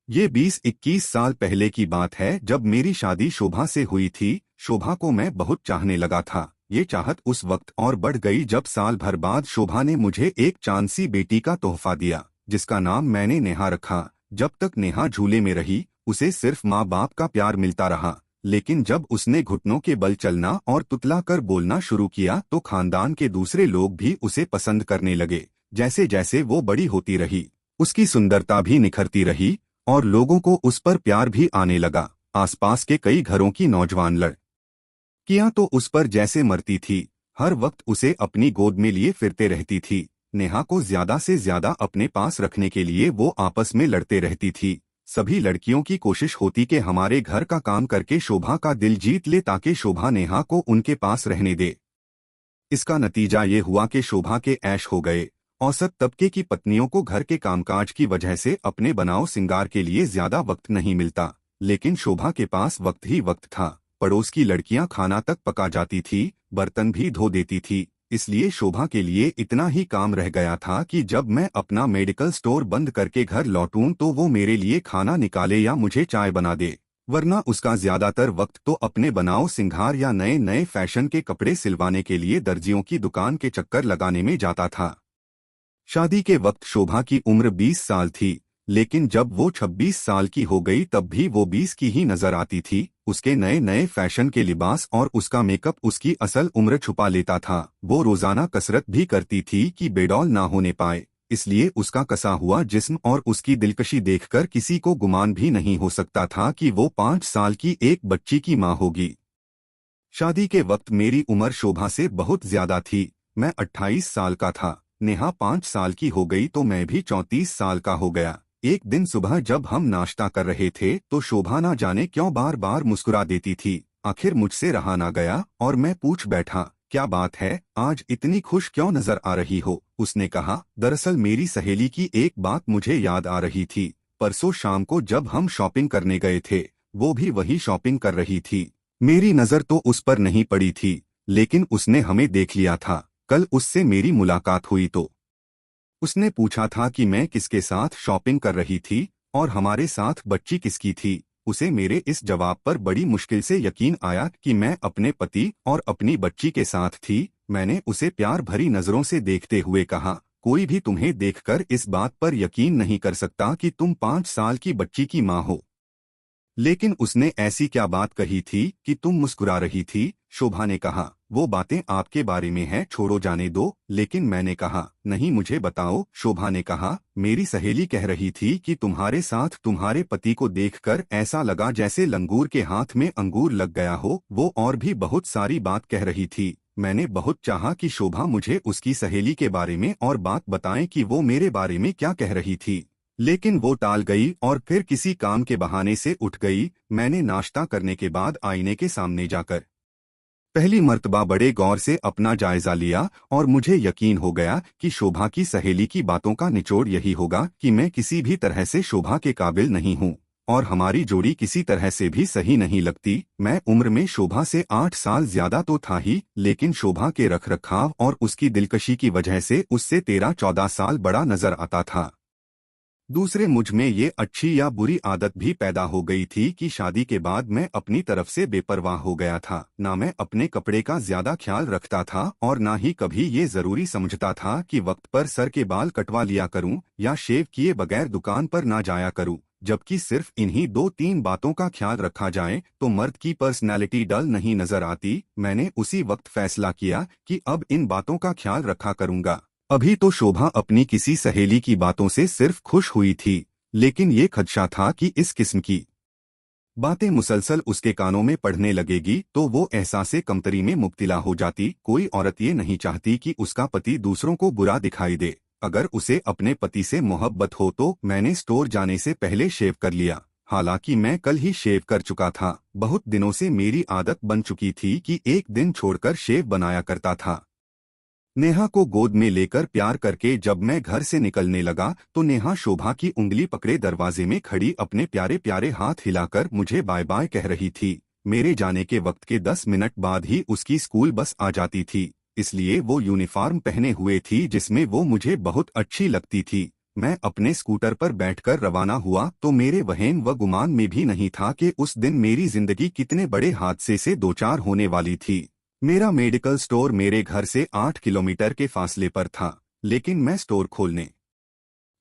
ये 20-21 साल पहले की बात है जब मेरी शादी शोभा से हुई थी। शोभा को मैं बहुत चाहने लगा था। ये चाहत उस वक्त और बढ़ गई जब साल भर बाद शोभा ने मुझे एक चांद बेटी का तोहफा दिया, जिसका नाम मैंने नेहा रखा। जब तक नेहा झूले में रही उसे सिर्फ माँ बाप का प्यार मिलता रहा, लेकिन जब उसने घुटनों के बल चलना और तुतला कर बोलना शुरू किया तो खानदान के दूसरे लोग भी उसे पसंद करने लगे। जैसे जैसे वो बड़ी होती रही उसकी सुंदरता भी निखरती रही और लोगों को उस पर प्यार भी आने लगा। आसपास के कई घरों की नौजवान लड़कियां तो उस पर जैसे मरती थी, हर वक्त उसे अपनी गोद में लिए फिरते रहती थी। नेहा को ज्यादा से ज्यादा अपने पास रखने के लिए वो आपस में लड़ते रहती थी। सभी लड़कियों की कोशिश होती कि हमारे घर का काम करके शोभा का दिल जीत ले ताकि शोभा नेहा को उनके पास रहने दे। इसका नतीजा ये हुआ कि शोभा के ऐश हो गए। औसत तबके की पत्नियों को घर के कामकाज की वजह से अपने बनाव सिंगार के लिए ज्यादा वक्त नहीं मिलता, लेकिन शोभा के पास वक्त ही वक्त था। पड़ोस की लड़कियां खाना तक पका जाती थी, बर्तन भी धो देती थी, इसलिए शोभा के लिए इतना ही काम रह गया था कि जब मैं अपना मेडिकल स्टोर बंद करके घर लौटूं तो वो मेरे लिए खाना निकाले या मुझे चाय बना दे, वरना उसका ज्यादातर वक्त तो अपने बनाव सिंगार या नए नए फैशन के कपड़े सिलवाने के लिए दर्जियों की दुकान के चक्कर लगाने में जाता था। शादी के वक्त शोभा की उम्र 20 साल थी, लेकिन जब वो 26 साल की हो गई तब भी वो 20 की ही नजर आती थी। उसके नए नए फैशन के लिबास और उसका मेकअप उसकी असल उम्र छुपा लेता था। वो रोजाना कसरत भी करती थी कि बेडौल ना होने पाए, इसलिए उसका कसा हुआ जिस्म और उसकी दिलकशी देखकर किसी को गुमान भी नहीं हो सकता था कि वो 5 साल की एक बच्ची की माँ होगी। शादी के वक्त मेरी उम्र शोभा से बहुत ज्यादा थी। मैं 28 साल का था। नेहा 5 साल की हो गई तो मैं भी 34 साल का हो गया। एक दिन सुबह जब हम नाश्ता कर रहे थे तो शोभा ना जाने क्यों बार बार मुस्कुरा देती थी। आखिर मुझसे रहा ना गया और मैं पूछ बैठा, क्या बात है, आज इतनी खुश क्यों नजर आ रही हो? उसने कहा, दरअसल मेरी सहेली की एक बात मुझे याद आ रही थी। परसों शाम को जब हम शॉपिंग करने गए थे, वो भी वही शॉपिंग कर रही थी। मेरी नजर तो उस पर नहीं पड़ी थी, लेकिन उसने हमें देख लिया था। कल उससे मेरी मुलाकात हुई तो उसने पूछा था कि मैं किसके साथ शॉपिंग कर रही थी और हमारे साथ बच्ची किसकी थी। उसे मेरे इस जवाब पर बड़ी मुश्किल से यकीन आया कि मैं अपने पति और अपनी बच्ची के साथ थी। मैंने उसे प्यार भरी नजरों से देखते हुए कहा, कोई भी तुम्हें देखकर इस बात पर यकीन नहीं कर सकता कि तुम 5 साल की बच्ची की माँ हो। लेकिन उसने ऐसी क्या बात कही थी कि तुम मुस्कुरा रही थी? शोभा ने कहा, वो बातें आपके बारे में हैं, छोड़ो जाने दो। लेकिन मैंने कहा, नहीं मुझे बताओ। शोभा ने कहा, मेरी सहेली कह रही थी कि तुम्हारे साथ तुम्हारे पति को देखकर ऐसा लगा जैसे लंगूर के हाथ में अंगूर लग गया हो। वो और भी बहुत सारी बात कह रही थी। मैंने बहुत चाहा कि शोभा मुझे उसकी सहेली के बारे में और बात बताएं कि वो मेरे बारे में क्या कह रही थी, लेकिन वो टाल गई और फिर किसी काम के बहाने से उठ गई। मैंने नाश्ता करने के बाद आईने के सामने जाकर पहली मर्तबा बड़े गौर से अपना जायजा लिया और मुझे यकीन हो गया कि शोभा की सहेली की बातों का निचोड़ यही होगा कि मैं किसी भी तरह से शोभा के काबिल नहीं हूँ और हमारी जोड़ी किसी तरह से भी सही नहीं लगती। मैं उम्र में शोभा से 8 साल ज्यादा तो था ही, लेकिन शोभा के रखरखाव और उसकी दिलकशी की वजह से उससे 13-14 साल बड़ा नजर आता था। दूसरे, मुझ में ये अच्छी या बुरी आदत भी पैदा हो गई थी कि शादी के बाद मैं अपनी तरफ से बेपरवाह हो गया था। ना मैं अपने कपड़े का ज्यादा ख्याल रखता था और ना ही कभी ये जरूरी समझता था कि वक्त पर सर के बाल कटवा लिया करूं या शेव किए बगैर दुकान पर ना जाया करूं। जबकि सिर्फ इन्हीं 2-3 बातों का ख्याल रखा जाए तो मर्द की पर्सनैलिटी डल नहीं नजर आती। मैंने उसी वक्त फैसला किया कि अब इन बातों का ख्याल रखा करूंगा। अभी तो शोभा अपनी किसी सहेली की बातों से सिर्फ खुश हुई थी, लेकिन ये खदशा था कि इस किस्म की बातें मुसलसल उसके कानों में पड़ने लगेगी तो वो एहसासे कमतरी में मुब्तिला हो जाती। कोई औरत ये नहीं चाहती कि उसका पति दूसरों को बुरा दिखाई दे। अगर उसे अपने पति से मोहब्बत हो तो मैंने स्टोर जाने से पहले शेव कर लिया। हालांकि मैं कल ही शेव कर चुका था। बहुत दिनों से मेरी आदत बन चुकी थी कि एक दिन छोड़कर शेव बनाया करता था। नेहा को गोद में लेकर प्यार करके जब मैं घर से निकलने लगा तो नेहा शोभा की उंगली पकड़े दरवाजे में खड़ी अपने प्यारे प्यारे हाथ हिलाकर मुझे बाय बाय कह रही थी। मेरे जाने के वक्त के 10 मिनट बाद ही उसकी स्कूल बस आ जाती थी, इसलिए वो यूनिफॉर्म पहने हुए थी जिसमें वो मुझे बहुत अच्छी लगती थी। मैं अपने स्कूटर पर बैठकर रवाना हुआ तो मेरे वहम व गुमान में भी नहीं था कि उस दिन मेरी जिंदगी कितने बड़े हादसे से दो चार होने वाली थी। मेरा मेडिकल स्टोर मेरे घर से 8 किलोमीटर के फासले पर था, लेकिन मैं स्टोर खोलने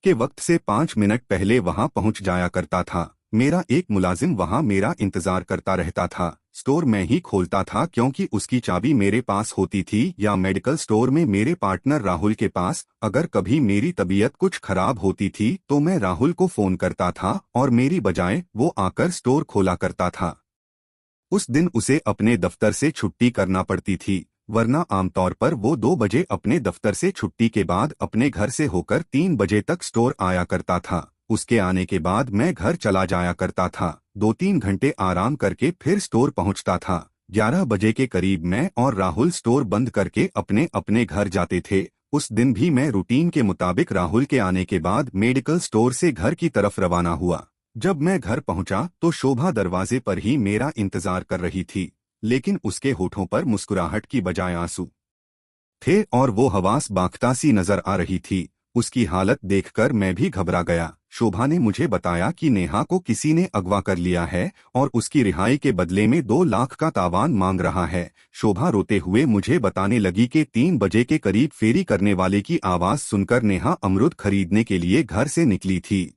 के वक्त से 5 मिनट पहले वहां पहुंच जाया करता था। मेरा एक मुलाजिम वहां मेरा इंतजार करता रहता था। स्टोर मैं ही खोलता था क्योंकि उसकी चाबी मेरे पास होती थी या मेडिकल स्टोर में मेरे पार्टनर राहुल के पास। अगर कभी मेरी तबीयत कुछ खराब होती थी तो मैं राहुल को फोन करता था और मेरी बजाय वो आकर स्टोर खोला करता था। उस दिन उसे अपने दफ्तर से छुट्टी करना पड़ती थी, वरना आमतौर पर वो 2 बजे अपने दफ्तर से छुट्टी के बाद अपने घर से होकर 3 बजे तक स्टोर आया करता था। उसके आने के बाद मैं घर चला जाया करता था। 2-3 घंटे आराम करके फिर स्टोर पहुंचता था। 11 बजे के करीब मैं और राहुल स्टोर बंद करके अपने अपने घर जाते थे। उस दिन भी मैं रूटीन के मुताबिक राहुल के आने के बाद मेडिकल स्टोर से घर की तरफ रवाना हुआ। जब मैं घर पहुंचा तो शोभा दरवाजे पर ही मेरा इंतजार कर रही थी, लेकिन उसके होठों पर मुस्कुराहट की बजाय आंसू थे और वो हवास बांकता सी नजर आ रही थी। उसकी हालत देखकर मैं भी घबरा गया। शोभा ने मुझे बताया कि नेहा को किसी ने अगवा कर लिया है और उसकी रिहाई के बदले में 2 लाख का तावान मांग रहा है। शोभा रोते हुए मुझे बताने लगी कि 3 बजे के करीब फेरी करने वाले की आवाज सुनकर नेहा अमरुद खरीदने के लिए घर से निकली थी।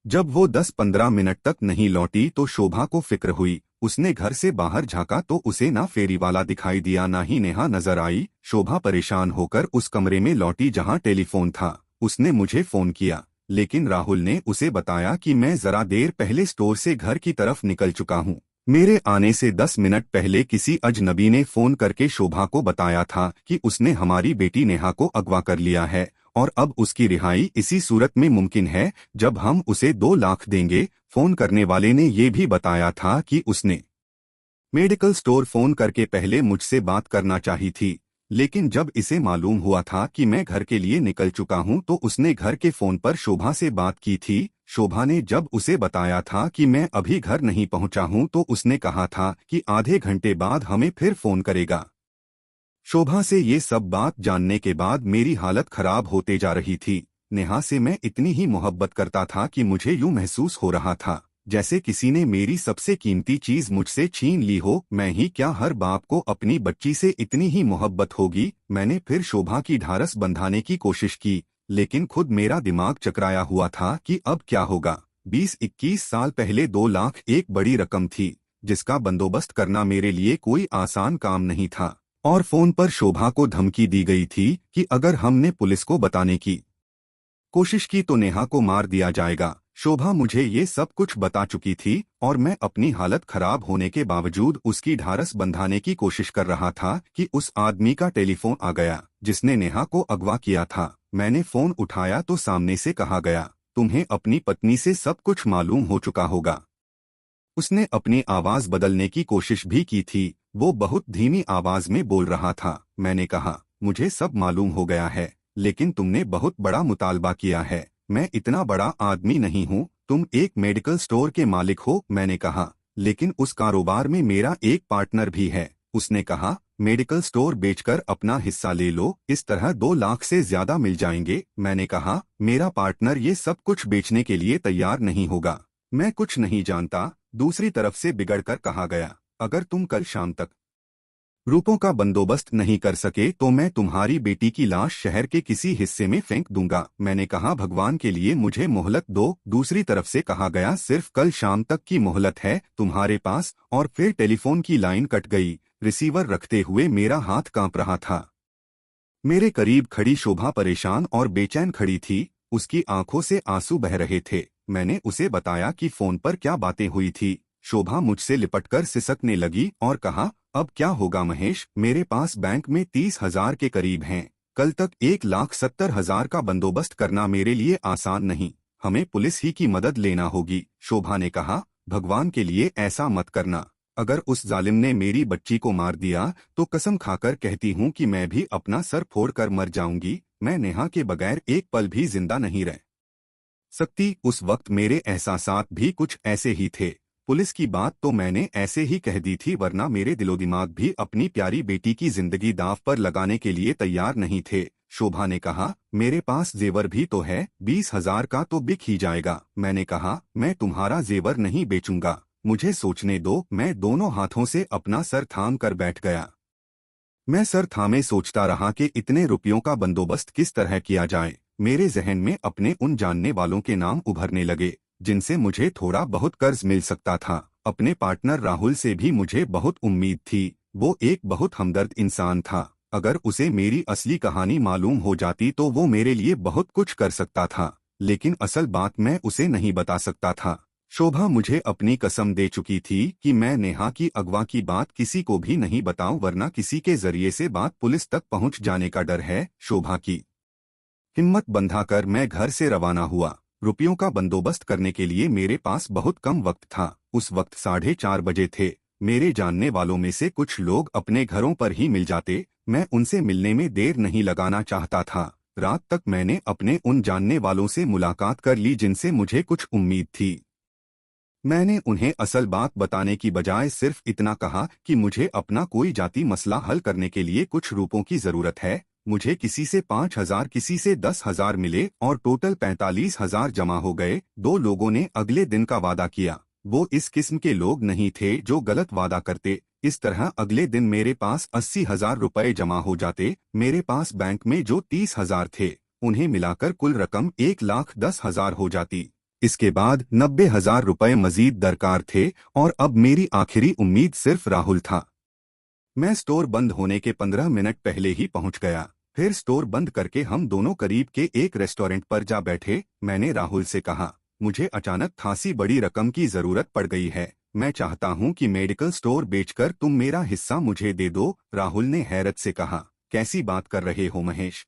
जब वो 10-15 मिनट तक नहीं लौटी तो शोभा को फिक्र हुई। उसने घर से बाहर झांका तो उसे ना फेरी वाला दिखाई दिया, ना ही नेहा नजर आई। शोभा परेशान होकर उस कमरे में लौटी जहां टेलीफोन था। उसने मुझे फोन किया, लेकिन राहुल ने उसे बताया कि मैं जरा देर पहले स्टोर से घर की तरफ निकल चुका हूं। मेरे आने से 10 मिनट पहले किसी अजनबी ने फोन करके शोभा को बताया था कि उसने हमारी बेटी नेहा को अगवा कर लिया है और अब उसकी रिहाई इसी सूरत में मुमकिन है जब हम उसे 2 लाख देंगे। फोन करने वाले ने ये भी बताया था कि उसने मेडिकल स्टोर फोन करके पहले मुझसे बात करना चाहिए थी, लेकिन जब इसे मालूम हुआ था कि मैं घर के लिए निकल चुका हूं तो उसने घर के फोन पर शोभा से बात की थी। शोभा ने जब उसे बताया था कि मैं अभी घर नहीं पहुंचा हूं तो उसने कहा था कि आधे घंटे बाद हमें फिर फोन करेगा। शोभा से ये सब बात जानने के बाद मेरी हालत खराब होते जा रही थी। नेहा से मैं इतनी ही मोहब्बत करता था कि मुझे यूं महसूस हो रहा था जैसे किसी ने मेरी सबसे कीमती चीज मुझसे छीन ली हो। मैं ही क्या, हर बाप को अपनी बच्ची से इतनी ही मोहब्बत होगी। मैंने फिर शोभा की ढारस बंधाने की कोशिश की, लेकिन खुद मेरा दिमाग चकराया हुआ था कि अब क्या होगा। 20-21 साल पहले 2 लाख एक बड़ी रकम थी, जिसका बंदोबस्त करना मेरे लिए कोई आसान काम नहीं था। और फोन पर शोभा को धमकी दी गई थी कि अगर हमने पुलिस को बताने की कोशिश की तो नेहा को मार दिया जाएगा। शोभा मुझे ये सब कुछ बता चुकी थी और मैं अपनी हालत खराब होने के बावजूद उसकी ढारस बंधाने की कोशिश कर रहा था कि उस आदमी का टेलीफोन आ गया जिसने नेहा को अगवा किया था। मैंने फोन उठाया तो सामने से कहा गया, तुम्हें अपनी पत्नी से सब कुछ मालूम हो चुका होगा। उसने अपनी आवाज बदलने की कोशिश भी की थी। वो बहुत धीमी आवाज में बोल रहा था। मैंने कहा, मुझे सब मालूम हो गया है, लेकिन तुमने बहुत बड़ा मुतालबा किया है। मैं इतना बड़ा आदमी नहीं हूँ, तुम एक मेडिकल स्टोर के मालिक हो। मैंने कहा, लेकिन उस कारोबार में मेरा एक पार्टनर भी है। उसने कहा, मेडिकल स्टोर बेचकर अपना हिस्सा ले लो, इस तरह 2 लाख से ज्यादा मिल जाएंगे। मैंने कहा, मेरा पार्टनर ये सब कुछ बेचने के लिए तैयार नहीं होगा। मैं कुछ नहीं जानता। दूसरी तरफ से बिगड़कर कहा गया, अगर तुम कल शाम तक रूपों का बंदोबस्त नहीं कर सके तो मैं तुम्हारी बेटी की लाश शहर के किसी हिस्से में फेंक दूंगा। मैंने कहा, भगवान के लिए मुझे मोहलत दो। दूसरी तरफ से कहा गया, सिर्फ कल शाम तक की मोहलत है तुम्हारे पास। और फिर टेलीफोन की लाइन कट गई। रिसीवर रखते हुए मेरा हाथ कांप रहा था। मेरे करीब खड़ी शोभा परेशान और बेचैन खड़ी थी। उसकी आंखों से आंसू बह रहे थे। मैंने उसे बताया कि फोन पर क्या बातें हुई थी। शोभा मुझसे लिपटकर सिसकने लगी और कहा, अब क्या होगा महेश, मेरे पास बैंक में 30,000 के करीब हैं। कल तक 1,70,000 का बंदोबस्त करना मेरे लिए आसान नहीं। हमें पुलिस ही की मदद लेना होगी। शोभा ने कहा, भगवान के लिए ऐसा मत करना। अगर उस जालिम ने मेरी बच्ची को मार दिया तो कसम खाकर कहती हूँ कि मैं भी अपना सर फोड़कर मर जाऊंगी। मैं नेहा के बगैर एक पल भी जिंदा नहीं रह सकती। उस वक्त मेरे एहसासात भी कुछ ऐसे ही थे। पुलिस की बात तो मैंने ऐसे ही कह दी थी, वरना मेरे दिलो दिमाग भी अपनी प्यारी बेटी की जिंदगी दांव पर लगाने के लिए तैयार नहीं थे। शोभा ने कहा, मेरे पास जेवर भी तो है, 20,000 का तो बिक ही जाएगा। मैंने कहा, मैं तुम्हारा जेवर नहीं बेचूंगा, मुझे सोचने दो। मैं दोनों हाथों से अपना सर थाम कर बैठ गया। मैं सर थामे सोचता रहा कि इतने रुपयों का बंदोबस्त किस तरह किया जाए। मेरे जहन में अपने उन जानने वालों के नाम उभरने लगे जिनसे मुझे थोड़ा बहुत कर्ज मिल सकता था। अपने पार्टनर राहुल से भी मुझे बहुत उम्मीद थी। वो एक बहुत हमदर्द इंसान था। अगर उसे मेरी असली कहानी मालूम हो जाती तो वो मेरे लिए बहुत कुछ कर सकता था, लेकिन असल बात मैं उसे नहीं बता सकता था। शोभा मुझे अपनी कसम दे चुकी थी कि मैं नेहा की अगवा की बात किसी को भी नहीं बताऊं, वरना किसी के जरिए से बात पुलिस तक पहुंच जाने का डर है। शोभा की हिम्मत बंधाकर मैं घर से रवाना हुआ। रुपयों का बंदोबस्त करने के लिए मेरे पास बहुत कम वक्त था। उस वक्त 4:30 बजे थे। मेरे जानने वालों में से कुछ लोग अपने घरों पर ही मिल जाते। मैं उनसे मिलने में देर नहीं लगाना चाहता था। रात तक मैंने अपने उन जानने वालों से मुलाकात कर ली जिनसे मुझे कुछ उम्मीद थी। मैंने उन्हें असल बात बताने की बजाय सिर्फ इतना कहा कि मुझे अपना कोई जाति मसला हल करने के लिए कुछ रुपयों की जरूरत है। मुझे किसी से 5,000, किसी से 10,000 मिले और टोटल 45,000 जमा हो गए। 2 लोगों ने अगले दिन का वादा किया। वो इस किस्म के लोग नहीं थे जो गलत वादा करते। इस तरह अगले दिन मेरे पास 80,000 रुपये जमा हो जाते। मेरे पास बैंक में जो 30,000 थे, उन्हें मिलाकर कुल रकम 1,10,000 हो जाती। इसके बाद 90,000 रुपये मजीद दरकार थे और अब मेरी आखिरी उम्मीद सिर्फ राहुल था। मैं स्टोर बंद होने के 15 मिनट पहले ही पहुंच गया। फिर स्टोर बंद करके हम दोनों करीब के एक रेस्टोरेंट पर जा बैठे। मैंने राहुल से कहा, मुझे अचानक खासी बड़ी रकम की जरूरत पड़ गई है। मैं चाहता हूं कि मेडिकल स्टोर बेचकर तुम मेरा हिस्सा मुझे दे दो। राहुल ने हैरत से कहा, कैसी बात कर रहे हो महेश?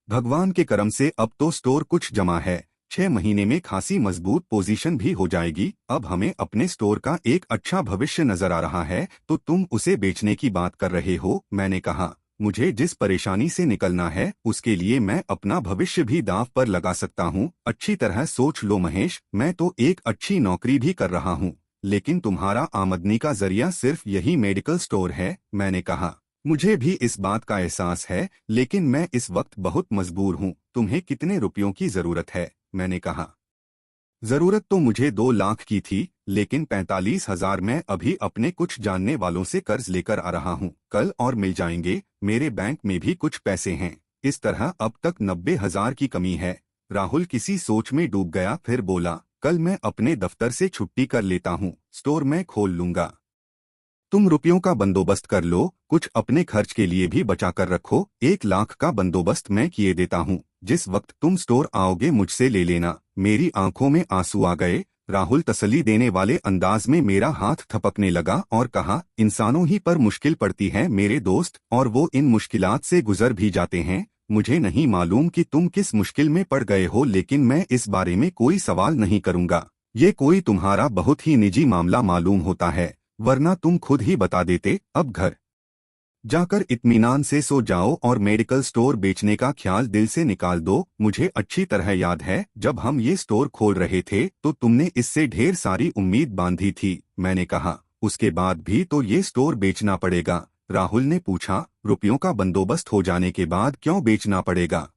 भगवान के करम से अब तो स्टोर कुछ जमा है। 6 महीने में खासी मजबूत पोजीशन भी हो जाएगी। अब हमें अपने स्टोर का एक अच्छा भविष्य नजर आ रहा है, तो तुम उसे बेचने की बात कर रहे हो? मैंने कहा, मुझे जिस परेशानी से निकलना है उसके लिए मैं अपना भविष्य भी दांव पर लगा सकता हूँ। अच्छी तरह सोच लो महेश, मैं तो एक अच्छी नौकरी भी कर रहा हूँ, लेकिन तुम्हारा आमदनी का जरिया सिर्फ यही मेडिकल स्टोर है। मैंने कहा, मुझे भी इस बात का एहसास है, लेकिन मैं इस वक्त बहुत मजबूर हूँ। तुम्हें कितने रुपयों की जरूरत है? मैंने कहा, जरूरत तो मुझे 2 लाख की थी, लेकिन 45,000 मैं अभी अपने कुछ जानने वालों से कर्ज लेकर आ रहा हूँ। कल और मिल जाएंगे। मेरे बैंक में भी कुछ पैसे हैं। इस तरह अब तक 90,000 की कमी है। राहुल किसी सोच में डूब गया, फिर बोला, कल मैं अपने दफ्तर से छुट्टी कर लेता हूँ, स्टोर मैं खोल लूंगा। तुम रुपयों का बंदोबस्त कर लो, कुछ अपने खर्च के लिए भी बचा कर रखो। 1 लाख का बंदोबस्त मैं किए देता हूँ। जिस वक्त तुम स्टोर आओगे मुझसे ले लेना। मेरी आंखों में आंसू आ गए। राहुल तसल्ली देने वाले अंदाज में मेरा हाथ थपकने लगा और कहा, इंसानों ही पर मुश्किल पड़ती है मेरे दोस्त, और वो इन मुश्किलात से गुजर भी जाते हैं। मुझे नहीं मालूम कि तुम किस मुश्किल में पड़ गए हो, लेकिन मैं इस बारे में कोई सवाल नहीं करूंगा। ये कोई तुम्हारा बहुत ही निजी मामला मालूम होता है, वरना तुम खुद ही बता देते। अब घर जाकर इत्मीनान से सो जाओ और मेडिकल स्टोर बेचने का ख्याल दिल से निकाल दो। मुझे अच्छी तरह याद है, जब हम ये स्टोर खोल रहे थे तो तुमने इससे ढेर सारी उम्मीद बांधी थी। मैंने कहा, उसके बाद भी तो ये स्टोर बेचना पड़ेगा। राहुल ने पूछा, रुपयों का बंदोबस्त हो जाने के बाद क्यों बेचना पड़ेगा?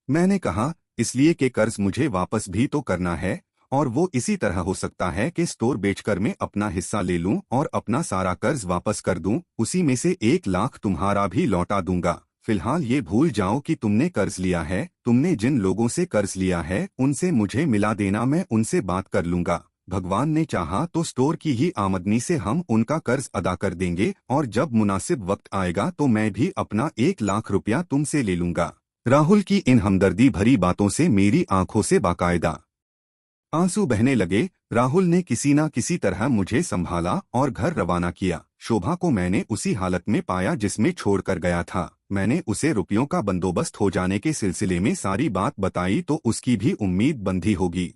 मैंने कहा, इसलिए कि कर्ज मुझे वापस भी तो करना है, और वो इसी तरह हो सकता है कि स्टोर बेचकर मैं अपना हिस्सा ले लूं और अपना सारा कर्ज वापस कर दूं। उसी में से 1 लाख तुम्हारा भी लौटा दूंगा। फिलहाल ये भूल जाओ कि तुमने कर्ज लिया है। तुमने जिन लोगों से कर्ज लिया है उनसे मुझे मिला देना, मैं उनसे बात कर लूंगा। भगवान ने चाहा तो स्टोर की ही आमदनी से हम उनका कर्ज अदा कर देंगे, और जब मुनासिब वक्त आएगा तो मैं भी अपना 1 लाख रुपया तुमसे ले लूंगा। राहुल की इन हमदर्दी भरी बातों से मेरी आंखों से बाकायदा आंसू बहने लगे। राहुल ने किसी न किसी तरह मुझे संभाला और घर रवाना किया। शोभा को मैंने उसी हालत में पाया जिसमें छोड़कर गया था। मैंने उसे रुपयों का बंदोबस्त हो जाने के सिलसिले में सारी बात बताई तो उसकी भी उम्मीद बंधी होगी,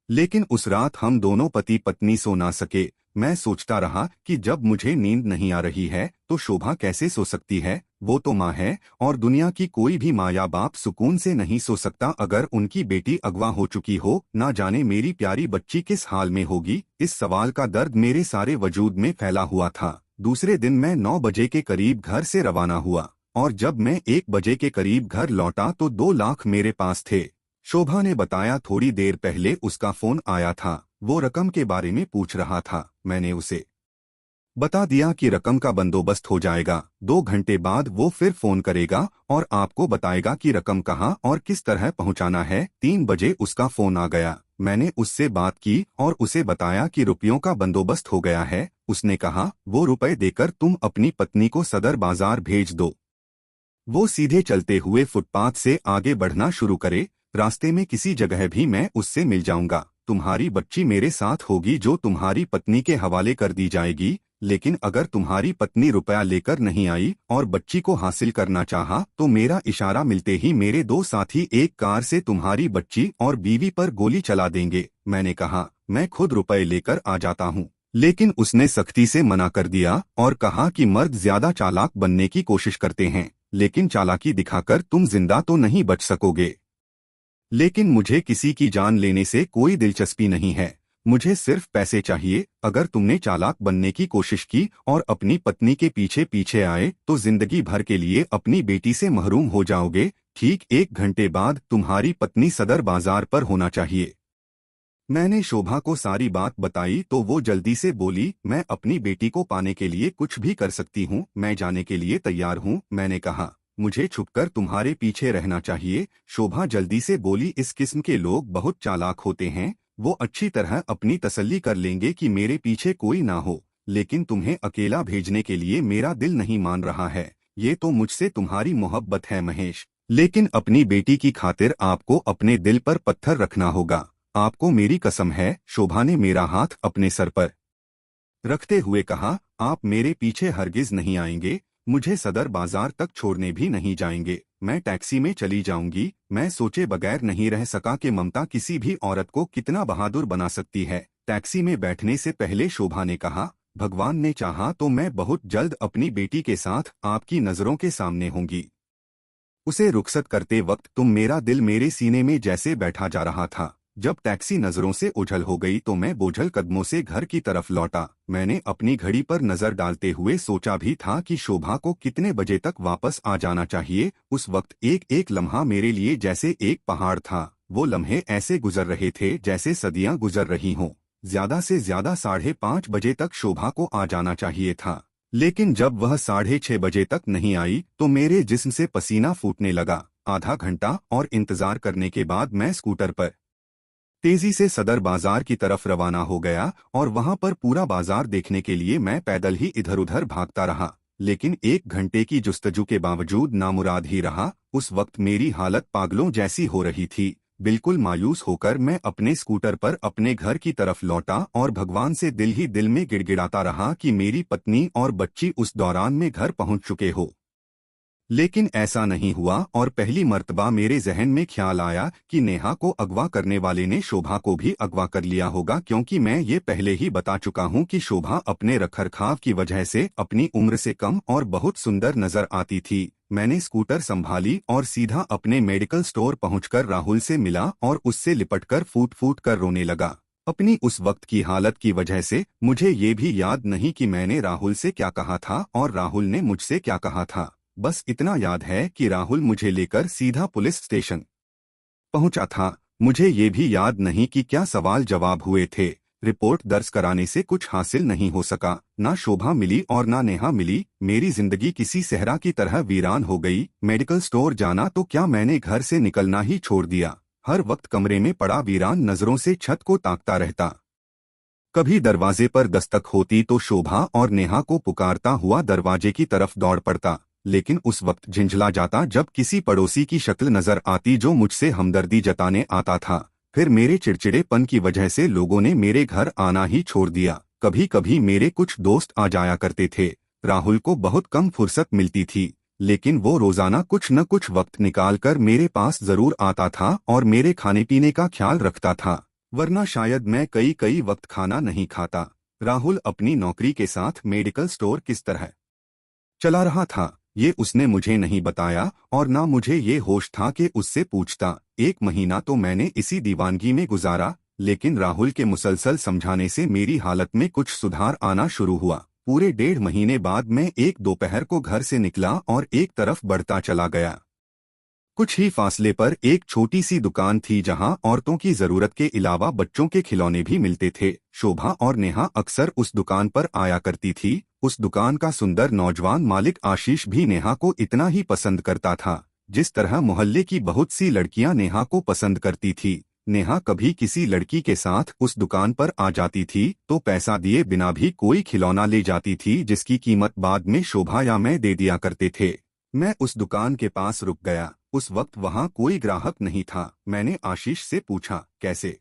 लेकिन उस रात हम दोनों पति पत्नी सो ना सके। मैं सोचता रहा कि जब मुझे नींद नहीं आ रही है तो शोभा कैसे सो सकती है? वो तो माँ है, और दुनिया की कोई भी माँ या बाप सुकून से नहीं सो सकता अगर उनकी बेटी अगवा हो चुकी हो। ना जाने मेरी प्यारी बच्ची किस हाल में होगी। इस सवाल का दर्द मेरे सारे वजूद में फैला हुआ था। दूसरे दिन मैं 9 बजे के करीब घर से रवाना हुआ। और जब मैं 1 बजे के करीब घर लौटा तो 2 लाख मेरे पास थे। शोभा ने बताया थोड़ी देर पहले उसका फोन आया था, वो रकम के बारे में पूछ रहा था। मैंने उसे बता दिया कि रकम का बंदोबस्त हो जाएगा। 2 घंटे बाद वो फिर फोन करेगा और आपको बताएगा कि रकम कहाँ और किस तरह पहुंचाना है। 3 बजे उसका फोन आ गया। मैंने उससे बात की और उसे बताया कि रुपयों का बंदोबस्त हो गया है। उसने कहा वो रुपए देकर तुम अपनी पत्नी को सदर बाजार भेज दो, वो सीधे चलते हुए फुटपाथ से आगे बढ़ना शुरू करे। रास्ते में किसी जगह भी मैं उससे मिल जाऊंगा। तुम्हारी बच्ची मेरे साथ होगी जो तुम्हारी पत्नी के हवाले कर दी जाएगी, लेकिन अगर तुम्हारी पत्नी रुपया लेकर नहीं आई और बच्ची को हासिल करना चाहा तो मेरा इशारा मिलते ही मेरे 2 साथी एक कार से तुम्हारी बच्ची और बीवी पर गोली चला देंगे। मैंने कहा मैं खुद रुपए लेकर आ जाता हूँ, लेकिन उसने सख्ती से मना कर दिया और कहा कि मर्द ज्यादा चालाक बनने की कोशिश करते हैं, लेकिन चालाकी दिखाकर तुम जिंदा तो नहीं बच सकोगे। लेकिन मुझे किसी की जान लेने से कोई दिलचस्पी नहीं है, मुझे सिर्फ पैसे चाहिए। अगर तुमने चालाक बनने की कोशिश की और अपनी पत्नी के पीछे पीछे आए तो जिंदगी भर के लिए अपनी बेटी से महरूम हो जाओगे। ठीक 1 घंटे बाद तुम्हारी पत्नी सदर बाजार पर होना चाहिए। मैंने शोभा को सारी बात बताई तो वो जल्दी से बोली मैं अपनी बेटी को पाने के लिए कुछ भी कर सकती हूँ, मैं जाने के लिए तैयार हूँ। मैंने कहा मुझे छुपकर तुम्हारे पीछे रहना चाहिए। शोभा जल्दी से बोली इस किस्म के लोग बहुत चालाक होते हैं, वो अच्छी तरह अपनी तसल्ली कर लेंगे कि मेरे पीछे कोई ना हो, लेकिन तुम्हें अकेला भेजने के लिए मेरा दिल नहीं मान रहा है। ये तो मुझसे तुम्हारी मोहब्बत है महेश, लेकिन अपनी बेटी की खातिर आपको अपने दिल पर पत्थर रखना होगा। आपको मेरी कसम है। शोभा ने मेरा हाथ अपने सर पर रखते हुए कहा आप मेरे पीछे हरगिज नहीं आएंगे, मुझे सदर बाजार तक छोड़ने भी नहीं जाएंगे, मैं टैक्सी में चली जाऊंगी। मैं सोचे बगैर नहीं रह सका कि ममता किसी भी औरत को कितना बहादुर बना सकती है। टैक्सी में बैठने से पहले शोभा ने कहा भगवान ने चाहा तो मैं बहुत जल्द अपनी बेटी के साथ आपकी नजरों के सामने होंगी। उसे रुखसत करते वक्त तुम मेरा दिल मेरे सीने में जैसे बैठा जा रहा था। जब टैक्सी नजरों से ओझल हो गई तो मैं बोझल कदमों से घर की तरफ लौटा। मैंने अपनी घड़ी पर नजर डालते हुए सोचा भी था कि शोभा को कितने बजे तक वापस आ जाना चाहिए। उस वक्त एक एक लम्हा मेरे लिए जैसे एक पहाड़ था। वो लम्हे ऐसे गुजर रहे थे जैसे सदियां गुजर रही हों। ज्यादा से ज्यादा 5:30 बजे तक शोभा को आ जाना चाहिए था, लेकिन जब वह 6:30 बजे तक नहीं आई तो मेरे जिस्म से पसीना फूटने लगा। आधा घंटा और इंतजार करने के बाद मैं स्कूटर पर तेजी से सदर बाजार की तरफ रवाना हो गया और वहां पर पूरा बाजार देखने के लिए मैं पैदल ही इधर उधर भागता रहा, लेकिन 1 घंटे की जुस्तजू के बावजूद नामुराद ही रहा। उस वक्त मेरी हालत पागलों जैसी हो रही थी। बिल्कुल मायूस होकर मैं अपने स्कूटर पर अपने घर की तरफ लौटा और भगवान से दिल ही दिल में गिड़गिड़ाता रहा कि मेरी पत्नी और बच्ची उस दौरान में घर पहुंच चुके हो। लेकिन ऐसा नहीं हुआ और पहली मर्तबा मेरे जहन में ख्याल आया कि नेहा को अगवा करने वाले ने शोभा को भी अगवा कर लिया होगा, क्योंकि मैं ये पहले ही बता चुका हूँ कि शोभा अपने रखरखाव की वजह से अपनी उम्र से कम और बहुत सुंदर नजर आती थी। मैंने स्कूटर संभाली और सीधा अपने मेडिकल स्टोर पहुंचकर राहुल से मिला और उससे लिपटकर फूट फूट कर रोने लगा। अपनी उस वक्त की हालत की वजह से मुझे ये भी याद नहीं कि मैंने राहुल से क्या कहा था और राहुल ने मुझसे क्या कहा था। बस इतना याद है कि राहुल मुझे लेकर सीधा पुलिस स्टेशन पहुंचा था। मुझे ये भी याद नहीं कि क्या सवाल जवाब हुए थे। रिपोर्ट दर्ज कराने से कुछ हासिल नहीं हो सका। ना शोभा मिली और ना नेहा मिली। मेरी जिंदगी किसी सहरा की तरह वीरान हो गई। मेडिकल स्टोर जाना तो क्या मैंने घर से निकलना ही छोड़ दिया। हर वक्त कमरे में पड़ा वीरान नजरों से छत को ताकता रहता। कभी दरवाजे पर दस्तक होती तो शोभा और नेहा को पुकारता हुआ दरवाजे की तरफ दौड़ पड़ता, लेकिन उस वक्त झिंझला जाता जब किसी पड़ोसी की शक्ल नजर आती जो मुझसे हमदर्दी जताने आता था। फिर मेरे चिड़चिड़ेपन की वजह से लोगों ने मेरे घर आना ही छोड़ दिया। कभी कभी मेरे कुछ दोस्त आ जाया करते थे। राहुल को बहुत कम फुर्सत मिलती थी, लेकिन वो रोजाना कुछ न कुछ वक्त निकालकर मेरे पास जरूर आता था और मेरे खाने पीने का ख्याल रखता था, वरना शायद मैं कई कई वक्त खाना नहीं खाता। राहुल अपनी नौकरी के साथ मेडिकल स्टोर किस तरह चला रहा था ये उसने मुझे नहीं बताया और ना मुझे ये होश था कि उससे पूछता। 1 महीना तो मैंने इसी दीवानगी में गुजारा, लेकिन राहुल के मुसलसल समझाने से मेरी हालत में कुछ सुधार आना शुरू हुआ। पूरे 1.5 महीने बाद मैं एक दोपहर को घर से निकला और एक तरफ बढ़ता चला गया। कुछ ही फासले पर एक छोटी सी दुकान थी जहां औरतों की जरूरत के अलावा बच्चों के खिलौने भी मिलते थे। शोभा और नेहा अक्सर उस दुकान पर आया करती थी। उस दुकान का सुंदर नौजवान मालिक आशीष भी नेहा को इतना ही पसंद करता था जिस तरह मोहल्ले की बहुत सी लड़कियां नेहा को पसंद करती थी। नेहा कभी किसी लड़की के साथ उस दुकान पर आ जाती थी तो पैसा दिए बिना भी कोई खिलौना ले जाती थी जिसकी कीमत बाद में शोभा या मैं दे दिया करते थे। मैं उस दुकान के पास रुक गया। उस वक्त वहां कोई ग्राहक नहीं था। मैंने आशीष से पूछा, कैसे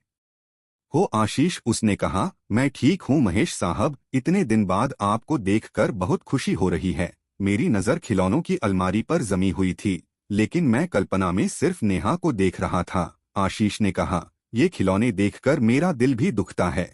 हो आशीष? उसने कहा, मैं ठीक हूँ महेश साहब, इतने दिन बाद आपको देखकर बहुत खुशी हो रही है। मेरी नज़र खिलौनों की अलमारी पर जमी हुई थी लेकिन मैं कल्पना में सिर्फ नेहा को देख रहा था। आशीष ने कहा, ये खिलौने देखकर मेरा दिल भी दुखता है।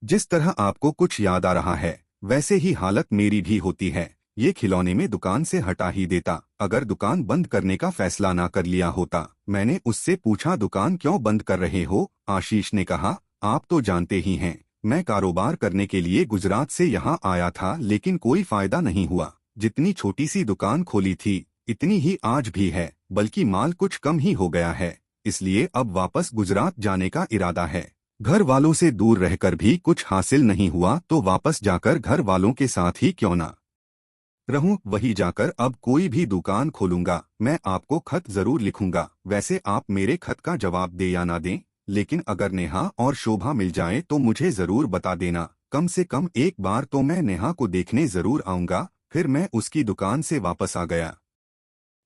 जिस तरह आपको कुछ याद आ रहा है वैसे ही हालत मेरी भी होती है। ये खिलौने में दुकान से हटा ही देता अगर दुकान बंद करने का फैसला ना कर लिया होता। मैंने उससे पूछा, दुकान क्यों बंद कर रहे हो? आशीष ने कहा, आप तो जानते ही हैं, मैं कारोबार करने के लिए गुजरात से यहाँ आया था लेकिन कोई फायदा नहीं हुआ। जितनी छोटी सी दुकान खोली थी इतनी ही आज भी है, बल्कि माल कुछ कम ही हो गया है, इसलिए अब वापस गुजरात जाने का इरादा है। घर वालों से दूर रहकर भी कुछ हासिल नहीं हुआ तो वापस जाकर घर वालों के साथ ही क्यों ना रहूं, वही जाकर अब कोई भी दुकान खोलूंगा। मैं आपको खत जरूर लिखूंगा। वैसे आप मेरे खत का जवाब दे या ना दें, लेकिन अगर नेहा और शोभा मिल जाए तो मुझे जरूर बता देना। कम से कम एक बार तो मैं नेहा को देखने जरूर आऊंगा। फिर मैं उसकी दुकान से वापस आ गया।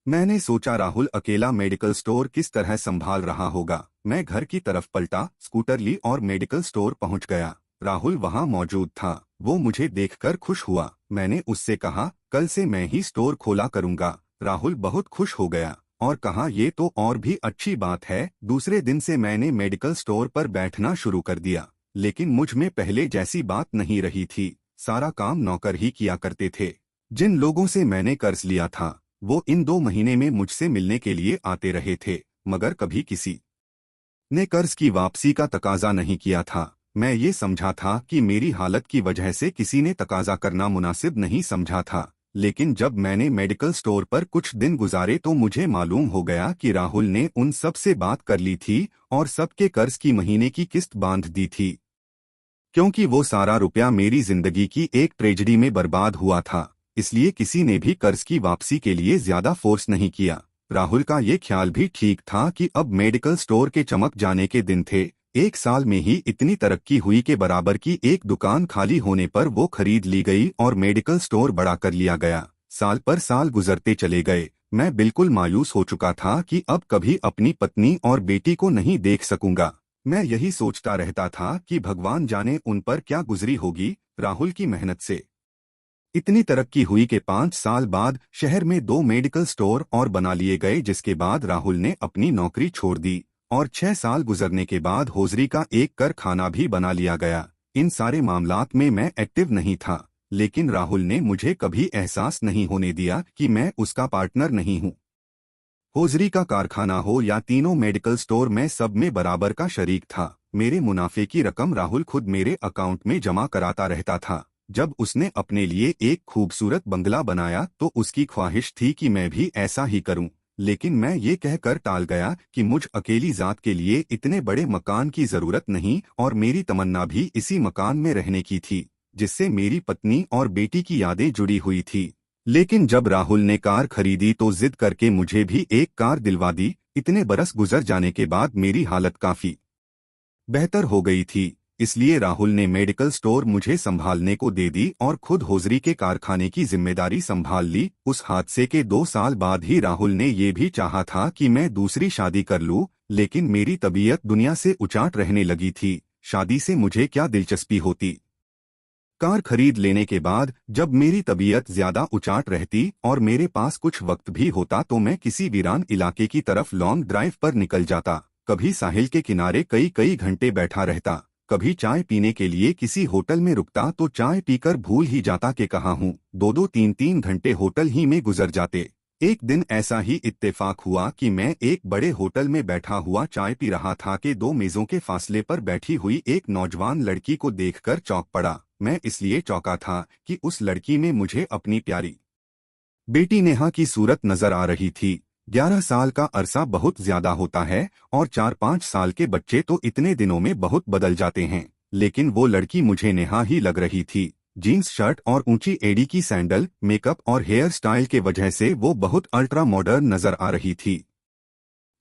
मैंने सोचा राहुल अकेला मेडिकल स्टोर किस तरह संभाल रहा होगा। मैं घर की तरफ पलटा, स्कूटर ली और मेडिकल स्टोर पहुंच गया। राहुल वहां मौजूद था। वो मुझे देखकर खुश हुआ। मैंने उससे कहा, कल से मैं ही स्टोर खोला करूंगा। राहुल बहुत खुश हो गया और कहा, ये तो और भी अच्छी बात है। दूसरे दिन से मैंने मेडिकल स्टोर पर बैठना शुरू कर दिया, लेकिन मुझ में पहले जैसी बात नहीं रही थी। सारा काम नौकर ही किया करते थे। जिन लोगों से मैंने कर्ज लिया था वो इन 2 महीने में मुझसे मिलने के लिए आते रहे थे, मगर कभी किसी ने कर्ज की वापसी का तकाजा नहीं किया था। मैं ये समझा था कि मेरी हालत की वजह से किसी ने तकाजा करना मुनासिब नहीं समझा था, लेकिन जब मैंने मेडिकल स्टोर पर कुछ दिन गुजारे तो मुझे मालूम हो गया कि राहुल ने उन सब से बात कर ली थी और सबके कर्ज की महीने की किस्त बांध दी थी। क्योंकि वो सारा रुपया मेरी जिंदगी की एक ट्रेजेडी में बर्बाद हुआ था, इसलिए किसी ने भी कर्ज की वापसी के लिए ज्यादा फोर्स नहीं किया। राहुल का ये ख्याल भी ठीक था कि अब मेडिकल स्टोर के चमक जाने के दिन थे। 1 साल में ही इतनी तरक्की हुई के बराबर की एक दुकान खाली होने पर वो खरीद ली गई और मेडिकल स्टोर बड़ा कर लिया गया। साल पर साल गुजरते चले गए। मैं बिल्कुल मायूस हो चुका था कि अब कभी अपनी पत्नी और बेटी को नहीं देख सकूंगा। मैं यही सोचता रहता था कि भगवान जाने उन पर क्या गुजरी होगी। राहुल की मेहनत से इतनी तरक्की हुई कि 5 साल बाद शहर में 2 मेडिकल स्टोर और बना लिए गए, जिसके बाद राहुल ने अपनी नौकरी छोड़ दी और 6 साल गुजरने के बाद होजरी का एक कारखाना भी बना लिया गया। इन सारे मामलात में मैं एक्टिव नहीं था, लेकिन राहुल ने मुझे कभी एहसास नहीं होने दिया कि मैं उसका पार्टनर नहीं हूँ। होजरी का कारखाना हो या तीनों मेडिकल स्टोर, मैं सब में बराबर का शरीक था। मेरे मुनाफे की रकम राहुल खुद मेरे अकाउंट में जमा कराता रहता था। जब उसने अपने लिए एक खूबसूरत बंगला बनाया तो उसकी ख्वाहिश थी कि मैं भी ऐसा ही करूं, लेकिन मैं ये कहकर टाल गया कि मुझ अकेली जात के लिए इतने बड़े मकान की जरूरत नहीं और मेरी तमन्ना भी इसी मकान में रहने की थी, जिससे मेरी पत्नी और बेटी की यादें जुड़ी हुई थी। लेकिन जब राहुल ने कार खरीदी तो जिद करके मुझे भी एक कार दिलवा दी। इतने बरस गुजर जाने के बाद मेरी हालत काफी बेहतर हो गई थी, इसलिए राहुल ने मेडिकल स्टोर मुझे संभालने को दे दी और खुद होजरी के कारखाने की जिम्मेदारी संभाल ली। उस हादसे के 2 साल बाद ही राहुल ने ये भी चाहा था कि मैं दूसरी शादी कर लूं, लेकिन मेरी तबीयत दुनिया से उचाट रहने लगी थी। शादी से मुझे क्या दिलचस्पी होती। कार खरीद लेने के बाद जब मेरी तबीयत ज्यादा उचाट रहती और मेरे पास कुछ वक्त भी होता तो मैं किसी वीरान इलाके की तरफ लॉन्ग ड्राइव पर निकल जाता। कभी साहिल के किनारे कई कई घंटे बैठा रहता, कभी चाय पीने के लिए किसी होटल में रुकता तो चाय पीकर भूल ही जाता कि कहाँ हूँ। 2-2 3-3 घंटे होटल ही में गुजर जाते। एक दिन ऐसा ही इत्तेफाक हुआ कि मैं एक बड़े होटल में बैठा हुआ चाय पी रहा था कि दो मेजों के फासले पर बैठी हुई एक नौजवान लड़की को देखकर चौंक पड़ा। मैं इसलिए चौंका था कि उस लड़की में मुझे अपनी प्यारी बेटी नेहा की सूरत नजर आ रही थी। 11 साल का अरसा बहुत ज्यादा होता है और 4-5 साल के बच्चे तो इतने दिनों में बहुत बदल जाते हैं, लेकिन वो लड़की मुझे नेहा ही लग रही थी। जीन्स शर्ट और ऊंची एड़ी की सैंडल, मेकअप और हेयर स्टाइल के वजह से वो बहुत अल्ट्रा मॉडर्न नजर आ रही थी।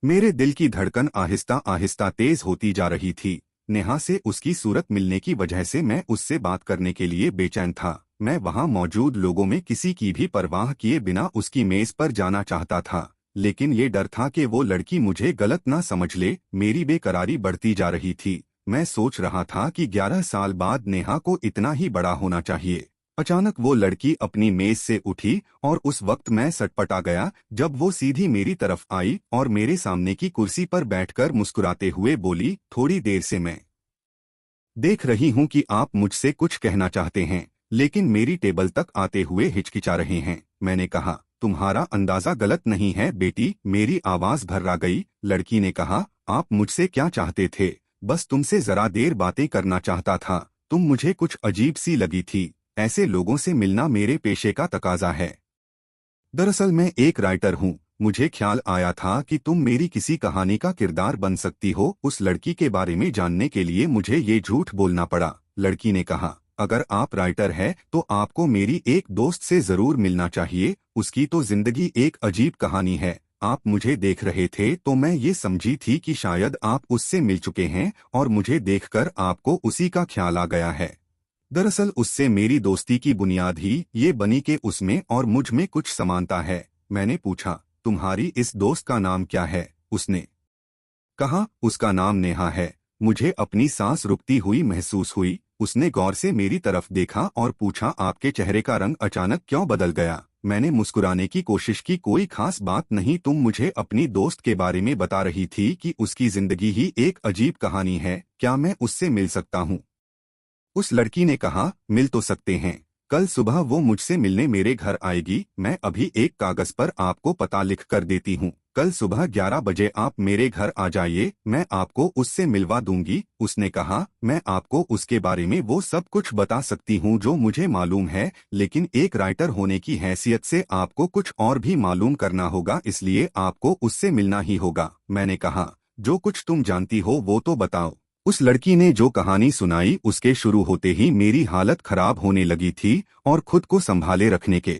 मेरे दिल की धड़कन आहिस्ता आहिस्ता तेज होती जा रही थी। नेहा से उसकी सूरत मिलने की वजह से मैं उससे बात करने के लिए बेचैन था। मैं वहां मौजूद लोगों में किसी की भी परवाह किए बिना उसकी मेज पर जाना चाहता था, लेकिन ये डर था कि वो लड़की मुझे गलत ना समझ ले। मेरी बेकरारी बढ़ती जा रही थी। मैं सोच रहा था कि 11 साल बाद नेहा को इतना ही बड़ा होना चाहिए। अचानक वो लड़की अपनी मेज से उठी और उस वक्त मैं सटपटा गया जब वो सीधी मेरी तरफ आई और मेरे सामने की कुर्सी पर बैठकर मुस्कुराते हुए बोली, थोड़ी देर से मैं देख रही हूं कि आप मुझसे कुछ कहना चाहते हैं, लेकिन मेरी टेबल तक आते हुए हिचकिचा रहे हैं। मैंने कहा, तुम्हारा अंदाजा गलत नहीं है बेटी। मेरी आवाज भर्रा गई। लड़की ने कहा, आप मुझसे क्या चाहते थे? बस तुमसे जरा देर बातें करना चाहता था। तुम मुझे कुछ अजीब सी लगी थी। ऐसे लोगों से मिलना मेरे पेशे का तकाजा है। दरअसल मैं एक राइटर हूँ। मुझे ख्याल आया था कि तुम मेरी किसी कहानी का किरदार बन सकती हो। उस लड़की के बारे में जानने के लिए मुझे ये झूठ बोलना पड़ा। लड़की ने कहा, अगर आप राइटर हैं तो आपको मेरी एक दोस्त से जरूर मिलना चाहिए। उसकी तो जिंदगी एक अजीब कहानी है। आप मुझे देख रहे थे तो मैं ये समझी थी कि शायद आप उससे मिल चुके हैं और मुझे देखकर आपको उसी का ख्याल आ गया है। दरअसल उससे मेरी दोस्ती की बुनियाद ही ये बनी कि उसमें और मुझ में कुछ समानता है। मैंने पूछा, तुम्हारी इस दोस्त का नाम क्या है? उसने कहा, उसका नाम नेहा है। मुझे अपनी सांस रुकती हुई महसूस हुई। उसने गौर से मेरी तरफ देखा और पूछा, आपके चेहरे का रंग अचानक क्यों बदल गया? मैंने मुस्कुराने की कोशिश की, कोई खास बात नहीं। तुम मुझे अपनी दोस्त के बारे में बता रही थी कि उसकी जिंदगी ही एक अजीब कहानी है। क्या मैं उससे मिल सकता हूँ? उस लड़की ने कहा, मिल तो सकते हैं। कल सुबह वो मुझसे मिलने मेरे घर आएगी। मैं अभी एक कागज पर आपको पता लिख कर देती हूँ। कल सुबह 11 बजे आप मेरे घर आ जाइए। मैं आपको उससे मिलवा दूंगी। उसने कहा, मैं आपको उसके बारे में वो सब कुछ बता सकती हूँ जो मुझे मालूम है, लेकिन एक राइटर होने की हैसियत से आपको कुछ और भी मालूम करना होगा, इसलिए आपको उससे मिलना ही होगा। मैंने कहा, जो कुछ तुम जानती हो वो तो बताओ। उस लड़की ने जो कहानी सुनाई उसके शुरू होते ही मेरी हालत खराब होने लगी थी और खुद को संभाले रखने के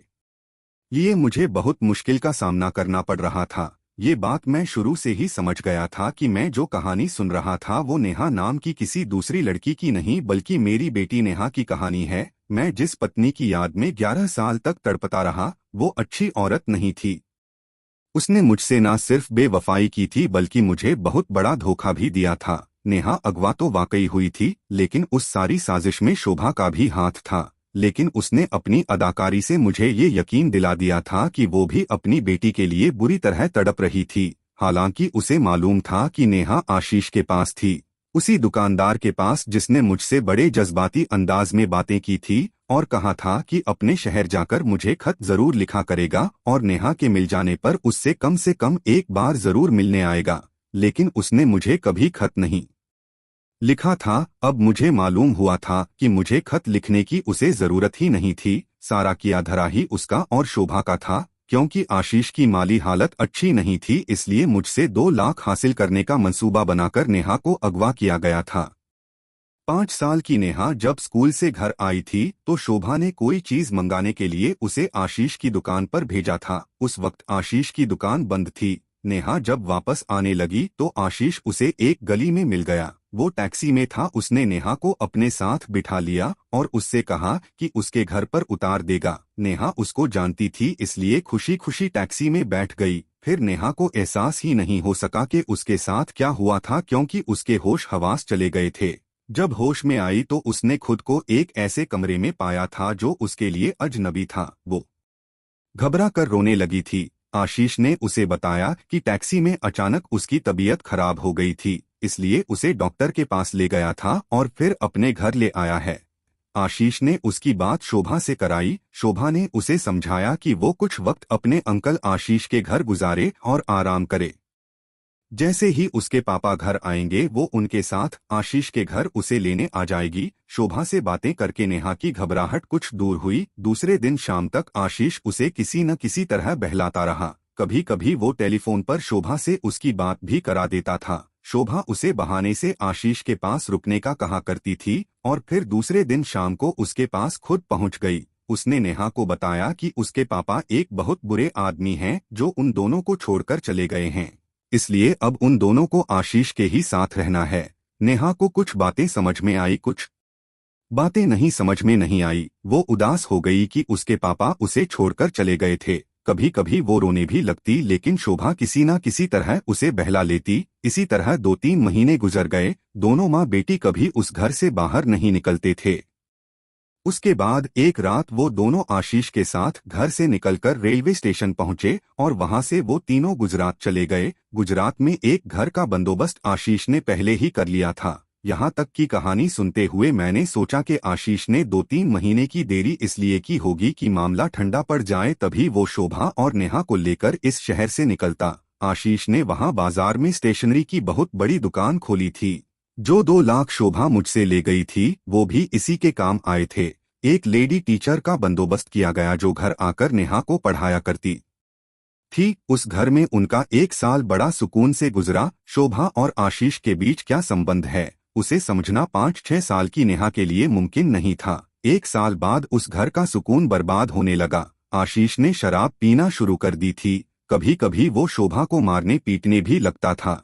लिए मुझे बहुत मुश्किल का सामना करना पड़ रहा था। ये बात मैं शुरू से ही समझ गया था कि मैं जो कहानी सुन रहा था वो नेहा नाम की किसी दूसरी लड़की की नहीं बल्कि मेरी बेटी नेहा की कहानी है। मैं जिस पत्नी की याद में 11 साल तक तड़पता रहा वो अच्छी औरत नहीं थी। उसने मुझसे ना सिर्फ बेवफाई की थी बल्कि मुझे बहुत बड़ा धोखा भी दिया था। नेहा अगवा तो वाकई हुई थी, लेकिन उस सारी साजिश में शोभा का भी हाथ था। लेकिन उसने अपनी अदाकारी से मुझे ये यकीन दिला दिया था कि वो भी अपनी बेटी के लिए बुरी तरह तड़प रही थी। हालांकि उसे मालूम था कि नेहा आशीष के पास थी, उसी दुकानदार के पास जिसने मुझसे बड़े जज्बाती अंदाज में बातें की थी और कहा था कि अपने शहर जाकर मुझे खत जरूर लिखा करेगा और नेहा के मिल जाने पर उससे कम एक बार जरूर मिलने आएगा। लेकिन उसने मुझे कभी खत नहीं लिखा था। अब मुझे मालूम हुआ था कि मुझे खत लिखने की उसे जरूरत ही नहीं थी। सारा किया धरा ही उसका और शोभा का था। क्योंकि आशीष की माली हालत अच्छी नहीं थी, इसलिए मुझसे 2 लाख हासिल करने का मंसूबा बनाकर नेहा को अगवा किया गया था। 5 साल की नेहा जब स्कूल से घर आई थी तो शोभा ने कोई चीज मंगाने के लिए उसे आशीष की दुकान पर भेजा था। उस वक्त आशीष की दुकान बंद थी। नेहा जब वापस आने लगी तो आशीष उसे एक गली में मिल गया। वो टैक्सी में था। उसने नेहा को अपने साथ बिठा लिया और उससे कहा कि उसके घर पर उतार देगा। नेहा उसको जानती थी, इसलिए खुशी खुशी टैक्सी में बैठ गई। फिर नेहा को एहसास ही नहीं हो सका कि उसके साथ क्या हुआ था, क्योंकि उसके होश हवास चले गए थे। जब होश में आई तो उसने खुद को एक ऐसे कमरे में पाया था जो उसके लिए अजनबी था। वो घबरा कर रोने लगी थी। आशीष ने उसे बताया कि टैक्सी में अचानक उसकी तबीयत खराब हो गई थी, इसलिए उसे डॉक्टर के पास ले गया था और फिर अपने घर ले आया है। आशीष ने उसकी बात शोभा से कराई। शोभा ने उसे समझाया कि वो कुछ वक्त अपने अंकल आशीष के घर गुजारे और आराम करे। जैसे ही उसके पापा घर आएंगे वो उनके साथ आशीष के घर उसे लेने आ जाएगी। शोभा से बातें करके नेहा की घबराहट कुछ दूर हुई। दूसरे दिन शाम तक आशीष उसे किसी न किसी तरह बहलाता रहा। कभी कभी वो टेलीफोन पर शोभा से उसकी बात भी करा देता था। शोभा उसे बहाने से आशीष के पास रुकने का कहा करती थी और फिर दूसरे दिन शाम को उसके पास खुद पहुंच गई। उसने नेहा को बताया कि उसके पापा एक बहुत बुरे आदमी हैं जो उन दोनों को छोड़कर चले गए हैं, इसलिए अब उन दोनों को आशीष के ही साथ रहना है। नेहा को कुछ बातें समझ में आई, कुछ बातें नहीं समझ में नहीं आई। वो उदास हो गई कि उसके पापा उसे छोड़कर चले गए थे। कभी कभी वो रोने भी लगती, लेकिन शोभा किसी न किसी तरह उसे बहला लेती। इसी तरह 2-3 महीने गुजर गए। दोनों माँ बेटी कभी उस घर से बाहर नहीं निकलते थे। उसके बाद एक रात वो दोनों आशीष के साथ घर से निकलकर रेलवे स्टेशन पहुंचे और वहां से वो तीनों गुजरात चले गए। गुजरात में एक घर का बंदोबस्त आशीष ने पहले ही कर लिया था। यहाँ तक की कहानी सुनते हुए मैंने सोचा कि आशीष ने 2-3 महीने की देरी इसलिए की होगी कि मामला ठंडा पड़ जाए, तभी वो शोभा और नेहा को लेकर इस शहर से निकलता। आशीष ने वहां बाजार में स्टेशनरी की बहुत बड़ी दुकान खोली थी। जो 2 लाख शोभा मुझसे ले गई थी वो भी इसी के काम आए थे। एक लेडी टीचर का बंदोबस्त किया गया जो घर आकर नेहा को पढ़ाया करती थी। उस घर में उनका 1 साल बड़ा सुकून से गुजरा। शोभा और आशीष के बीच क्या संबंध है उसे समझना 5-6 साल की नेहा के लिए मुमकिन नहीं था। 1 साल बाद उस घर का सुकून बर्बाद होने लगा। आशीष ने शराब पीना शुरू कर दी थी। कभी कभी वो शोभा को मारने पीटने भी लगता था।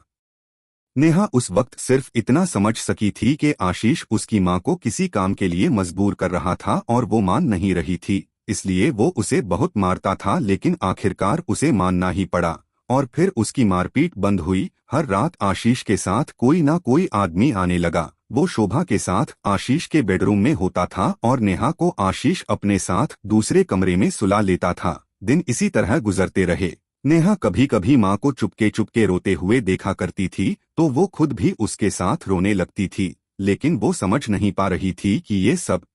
नेहा उस वक्त सिर्फ इतना समझ सकी थी कि आशीष उसकी मां को किसी काम के लिए मजबूर कर रहा था और वो मान नहीं रही थी, इसलिए वो उसे बहुत मारता था, लेकिन आखिरकार उसे मानना ही पड़ा। और फिर उसकी मारपीट बंद हुई। हर रात आशीष के साथ कोई ना कोई आदमी आने लगा। वो शोभा के साथ आशीष के बेडरूम में होता था और नेहा को आशीष अपने साथ दूसरे कमरे में सुला लेता था। दिन इसी तरह गुजरते रहे। नेहा कभी कभी माँ को चुपके चुपके रोते हुए देखा करती थी तो वो खुद भी उसके साथ रोने लगती थी, लेकिन वो समझ नहीं पा रही थी कि ये सब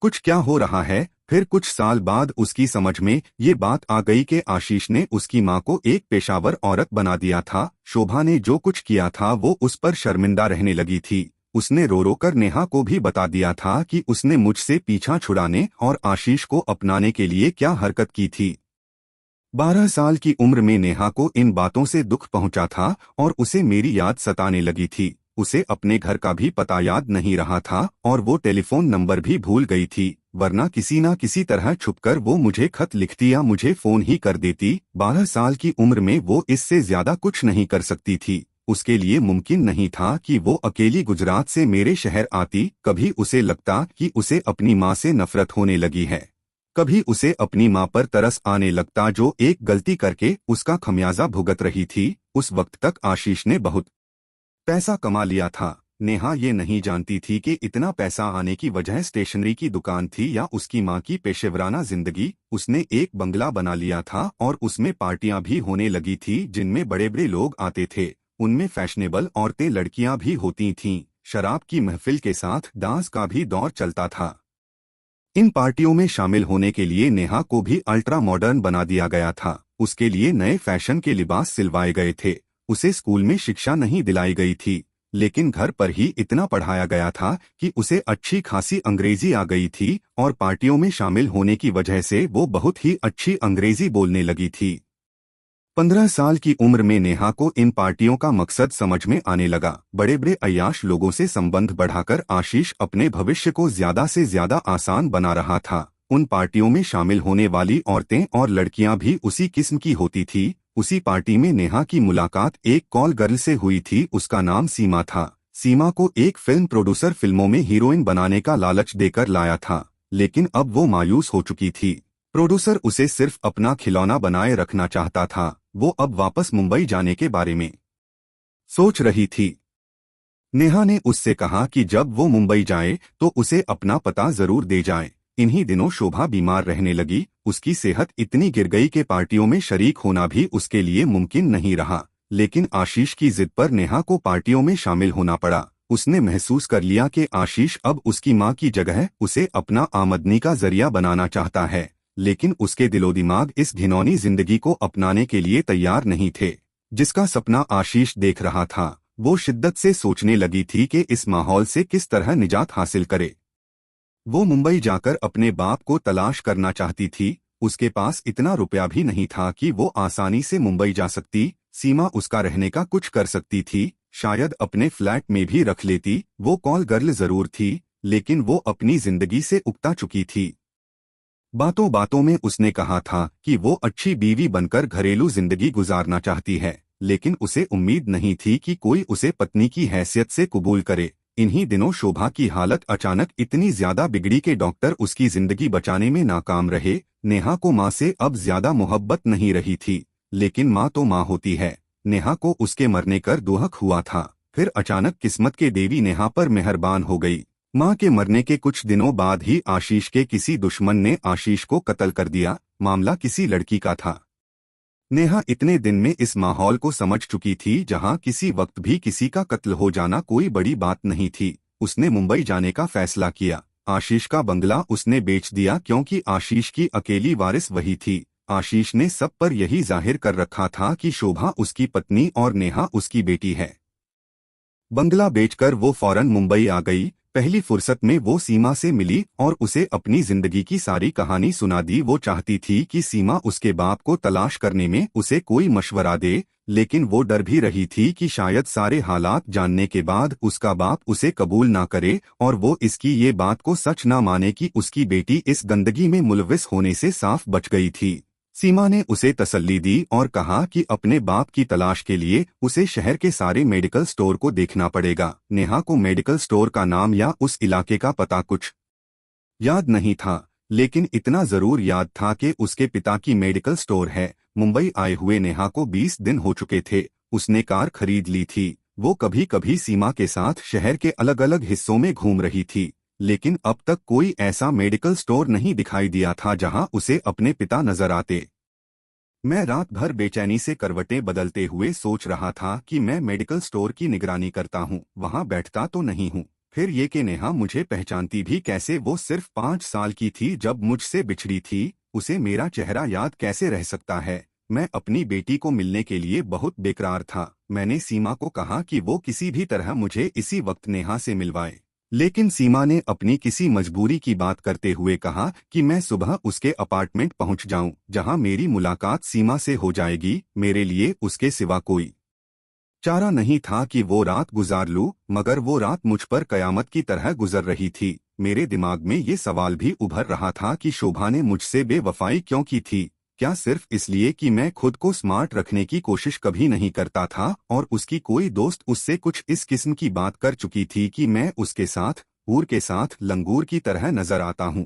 कुछ क्या हो रहा है। फिर कुछ साल बाद उसकी समझ में ये बात आ गई कि आशीष ने उसकी माँ को एक पेशावर औरत बना दिया था। शोभा ने जो कुछ किया था वो उस पर शर्मिंदा रहने लगी थी। उसने रो रो कर नेहा को भी बता दिया था कि उसने मुझसे पीछा छुड़ाने और आशीष को अपनाने के लिए क्या हरकत की थी। 12 साल की उम्र में नेहा को इन बातों से दुख पहुंचा था और उसे मेरी याद सताने लगी थी। उसे अपने घर का भी पता याद नहीं रहा था और वो टेलीफोन नंबर भी भूल गई थी, वरना किसी न किसी तरह छुपकर वो मुझे खत लिखती या मुझे फोन ही कर देती। 12 साल की उम्र में वो इससे ज्यादा कुछ नहीं कर सकती थी। उसके लिए मुमकिन नहीं था कि वो अकेली गुजरात से मेरे शहर आती। कभी उसे लगता कि उसे अपनी माँ से नफरत होने लगी है, कभी उसे अपनी माँ पर तरस आने लगता जो एक गलती करके उसका खमियाजा भुगत रही थी। उस वक्त तक आशीष ने बहुत पैसा कमा लिया था। नेहा ये नहीं जानती थी कि इतना पैसा आने की वजह स्टेशनरी की दुकान थी या उसकी माँ की पेशेवराना जिंदगी। उसने एक बंगला बना लिया था और उसमें पार्टियां भी होने लगी थी जिनमें बड़े बड़े लोग आते थे। उनमें फैशनेबल औरतें लड़कियां भी होती थीं। शराब की महफिल के साथ डांस का भी दौर चलता था। इन पार्टियों में शामिल होने के लिए नेहा को भी अल्ट्रा मॉडर्न बना दिया गया था। उसके लिए नए फैशन के लिबास सिलवाए गए थे। उसे स्कूल में शिक्षा नहीं दिलाई गई थी, लेकिन घर पर ही इतना पढ़ाया गया था कि उसे अच्छी खासी अंग्रेजी आ गई थी और पार्टियों में शामिल होने की वजह से वो बहुत ही अच्छी अंग्रेजी बोलने लगी थी। 15 साल की उम्र में नेहा को इन पार्टियों का मकसद समझ में आने लगा। बड़े बड़े अय्याश लोगों से संबंध बढ़ाकर आशीष अपने भविष्य को ज्यादा से ज्यादा आसान बना रहा था। उन पार्टियों में शामिल होने वाली औरतें और लड़कियां भी उसी किस्म की होती थी। उसी पार्टी में नेहा की मुलाकात एक कॉल गर्ल से हुई थी। उसका नाम सीमा था। सीमा को एक फिल्म प्रोड्यूसर फिल्मों में हीरोइन बनाने का लालच देकर लाया था, लेकिन अब वो मायूस हो चुकी थी। प्रोड्यूसर उसे सिर्फ अपना खिलौना बनाए रखना चाहता था। वो अब वापस मुंबई जाने के बारे में सोच रही थी। नेहा ने उससे कहा कि जब वो मुंबई जाए तो उसे अपना पता जरूर दे जाए। इन्हीं दिनों शोभा बीमार रहने लगी। उसकी सेहत इतनी गिर गई कि पार्टियों में शरीक होना भी उसके लिए मुमकिन नहीं रहा। लेकिन आशीष की जिद पर नेहा को पार्टियों में शामिल होना पड़ा। उसने महसूस कर लिया कि आशीष अब उसकी माँ की जगह उसे अपना आमदनी का जरिया बनाना चाहता है, लेकिन उसके दिलो दिमाग इस घिनौनी जिंदगी को अपनाने के लिए तैयार नहीं थे जिसका सपना आशीष देख रहा था। वो शिद्दत से सोचने लगी थी कि इस माहौल से किस तरह निजात हासिल करे। वो मुंबई जाकर अपने बाप को तलाश करना चाहती थी। उसके पास इतना रुपया भी नहीं था कि वो आसानी से मुंबई जा सकती। सीमा उसका रहने का कुछ कर सकती थी, शायद अपने फ्लैट में भी रख लेती। वो कॉल गर्ल जरूर थी, लेकिन वो अपनी जिंदगी से उकता चुकी थी। बातों बातों में उसने कहा था कि वो अच्छी बीवी बनकर घरेलू जिंदगी गुजारना चाहती है, लेकिन उसे उम्मीद नहीं थी कि कोई उसे पत्नी की हैसियत से कबूल करे। इन्हीं दिनों शोभा की हालत अचानक इतनी ज्यादा बिगड़ी कि डॉक्टर उसकी जिंदगी बचाने में नाकाम रहे। नेहा को माँ से अब ज्यादा मोहब्बत नहीं रही थी, लेकिन माँ तो माँ होती है। नेहा को उसके मरने कर दुहक हुआ था, फिर अचानक किस्मत के देवी नेहा पर मेहरबान हो गई। माँ के मरने के कुछ दिनों बाद ही आशीष के किसी दुश्मन ने आशीष को कत्ल कर दिया। मामला किसी लड़की का था। नेहा इतने दिन में इस माहौल को समझ चुकी थी जहां किसी वक्त भी किसी का कत्ल हो जाना कोई बड़ी बात नहीं थी। उसने मुंबई जाने का फैसला किया। आशीष का बंगला उसने बेच दिया क्योंकि आशीष की अकेली वारिस वही थी। आशीष ने सब पर यही जाहिर कर रखा था कि शोभा उसकी पत्नी और नेहा उसकी बेटी है। बंगला बेचकर वो फौरन मुंबई आ गई। पहली फुर्सत में वो सीमा से मिली और उसे अपनी जिंदगी की सारी कहानी सुना दी। वो चाहती थी कि सीमा उसके बाप को तलाश करने में उसे कोई मशवरा दे, लेकिन वो डर भी रही थी कि शायद सारे हालात जानने के बाद उसका बाप उसे कबूल ना करे और वो इसकी ये बात को सच ना माने कि उसकी बेटी इस गंदगी में मुलविस होने से साफ बच गई थी। सीमा ने उसे तसल्ली दी और कहा कि अपने बाप की तलाश के लिए उसे शहर के सारे मेडिकल स्टोर को देखना पड़ेगा। नेहा को मेडिकल स्टोर का नाम या उस इलाके का पता कुछ याद नहीं था, लेकिन इतना जरूर याद था कि उसके पिता की मेडिकल स्टोर है। मुंबई आए हुए नेहा को 20 दिन हो चुके थे। उसने कार खरीद ली थी। वो कभी कभी सीमा के साथ शहर के अलग अलग हिस्सों में घूम रही थी, लेकिन अब तक कोई ऐसा मेडिकल स्टोर नहीं दिखाई दिया था जहां उसे अपने पिता नजर आते। मैं रात भर बेचैनी से करवटें बदलते हुए सोच रहा था कि मैं मेडिकल स्टोर की निगरानी करता हूँ, वहां बैठता तो नहीं हूँ। फिर ये कि नेहा मुझे पहचानती भी कैसे। वो सिर्फ 5 साल की थी जब मुझसे बिछड़ी थी। उसे मेरा चेहरा याद कैसे रह सकता है। मैं अपनी बेटी को मिलने के लिए बहुत बेकरार था। मैंने सीमा को कहा कि वो किसी भी तरह मुझे इसी वक्त नेहा से मिलवाए, लेकिन सीमा ने अपनी किसी मजबूरी की बात करते हुए कहा कि मैं सुबह उसके अपार्टमेंट पहुंच जाऊं, जहां मेरी मुलाकात सीमा से हो जाएगी। मेरे लिए उसके सिवा कोई चारा नहीं था कि वो रात गुजार लूं, मगर वो रात मुझ पर कयामत की तरह गुजर रही थी। मेरे दिमाग में ये सवाल भी उभर रहा था कि शोभा ने मुझसे बेवफाई क्यों की थी। क्या सिर्फ इसलिए कि मैं खुद को स्मार्ट रखने की कोशिश कभी नहीं करता था और उसकी कोई दोस्त उससे कुछ इस किस्म की बात कर चुकी थी कि मैं उसके साथ हूर के साथ लंगूर की तरह नजर आता हूँ।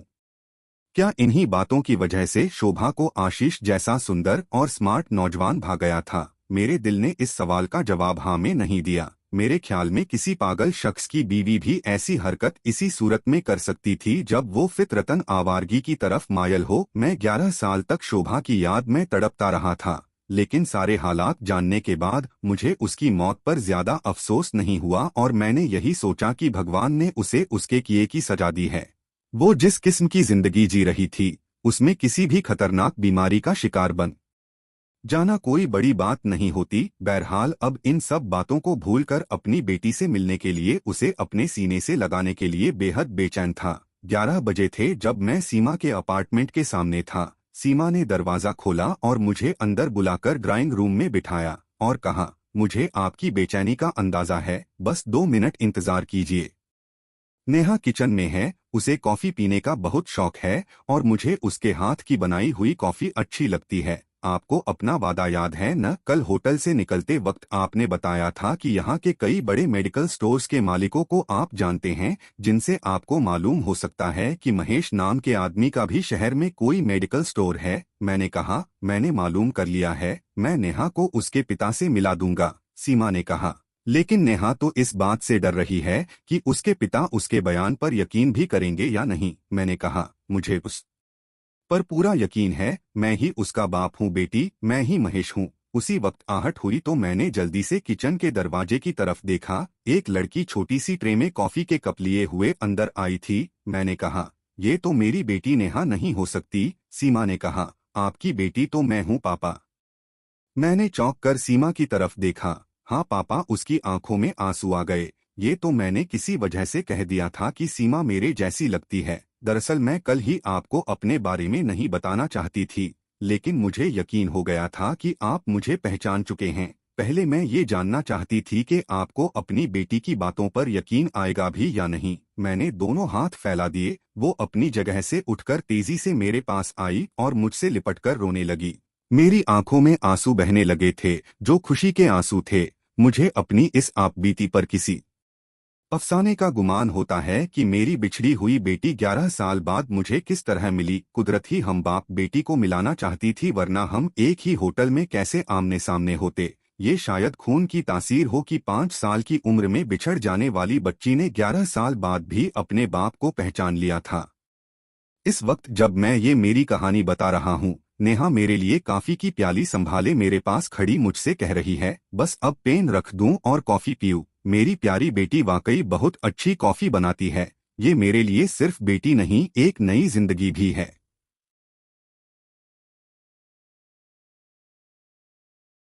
क्या इन्हीं बातों की वजह से शोभा को आशीष जैसा सुंदर और स्मार्ट नौजवान भा गया था? मेरे दिल ने इस सवाल का जवाब हाँ में नहीं दिया। मेरे ख्याल में किसी पागल शख्स की बीवी भी ऐसी हरकत इसी सूरत में कर सकती थी जब वो फितरतन आवारगी की तरफ मायल हो। मैं 11 साल तक शोभा की याद में तड़पता रहा था, लेकिन सारे हालात जानने के बाद मुझे उसकी मौत पर ज्यादा अफसोस नहीं हुआ और मैंने यही सोचा कि भगवान ने उसे उसके किए की सजा दी है। वो जिस किस्म की जिंदगी जी रही थी, उसमें किसी भी खतरनाक बीमारी का शिकार बन जाना कोई बड़ी बात नहीं होती। बहरहाल अब इन सब बातों को भूलकर अपनी बेटी से मिलने के लिए उसे अपने सीने से लगाने के लिए बेहद बेचैन था। 11 बजे थे जब मैं सीमा के अपार्टमेंट के सामने था। सीमा ने दरवाजा खोला और मुझे अंदर बुलाकर ड्राइंग रूम में बिठाया और कहा, मुझे आपकी बेचैनी का अंदाजा है, बस 2 मिनट इंतजार कीजिए। नेहा किचन में है, उसे कॉफी पीने का बहुत शौक है और मुझे उसके हाथ की बनाई हुई कॉफी अच्छी लगती है। आपको अपना वादा याद है न? कल होटल से निकलते वक्त आपने बताया था कि यहाँ के कई बड़े मेडिकल स्टोर्स के मालिकों को आप जानते हैं, जिनसे आपको मालूम हो सकता है कि महेश नाम के आदमी का भी शहर में कोई मेडिकल स्टोर है। मैंने कहा, मैंने मालूम कर लिया है, मैं नेहा को उसके पिता से मिला दूंगा। सीमा ने कहा, लेकिन नेहा तो इस बात से डर रही है कि उसके पिता उसके बयान पर यकीन भी करेंगे या नहीं। मैंने कहा, मुझे उस पर पूरा यकीन है, मैं ही उसका बाप हूँ बेटी, मैं ही महेश हूँ। उसी वक्त आहट हुई तो मैंने जल्दी से किचन के दरवाजे की तरफ देखा। एक लड़की छोटी सी ट्रे में कॉफी के कप लिए हुए अंदर आई थी। मैंने कहा, ये तो मेरी बेटी नेहा नहीं हो सकती। सीमा ने कहा, आपकी बेटी तो मैं हूँ पापा। मैंने चौंक कर सीमा की तरफ देखा। हाँ पापा, उसकी आंखों में आंसू आ गए। ये तो मैंने किसी वजह से कह दिया था कि सीमा मेरे जैसी लगती है। दरअसल मैं कल ही आपको अपने बारे में नहीं बताना चाहती थी, लेकिन मुझे यकीन हो गया था कि आप मुझे पहचान चुके हैं। पहले मैं ये जानना चाहती थी कि आपको अपनी बेटी की बातों पर यकीन आएगा भी या नहीं। मैंने दोनों हाथ फैला दिए। वो अपनी जगह से उठकर तेजी से मेरे पास आई और मुझसे लिपटकर रोने लगी। मेरी आंखों में आंसू बहने लगे थे, जो खुशी के आंसू थे। मुझे अपनी इस आपबीती पर किसी अफसाने का गुमान होता है कि मेरी बिछड़ी हुई बेटी 11 साल बाद मुझे किस तरह मिली। कुदरत ही हम बाप बेटी को मिलाना चाहती थी, वरना हम एक ही होटल में कैसे आमने सामने होते। ये शायद खून की तासीर हो कि 5 साल की उम्र में बिछड़ जाने वाली बच्ची ने 11 साल बाद भी अपने बाप को पहचान लिया था। इस वक्त जब मैं ये मेरी कहानी बता रहा हूँ, नेहा मेरे लिए कॉफी की प्याली संभाले मेरे पास खड़ी मुझसे कह रही है, बस अब पेन रख दूं और कॉफी पीऊं। मेरी प्यारी बेटी वाकई बहुत अच्छी कॉफी बनाती है। ये मेरे लिए सिर्फ बेटी नहीं, एक नई जिंदगी भी है।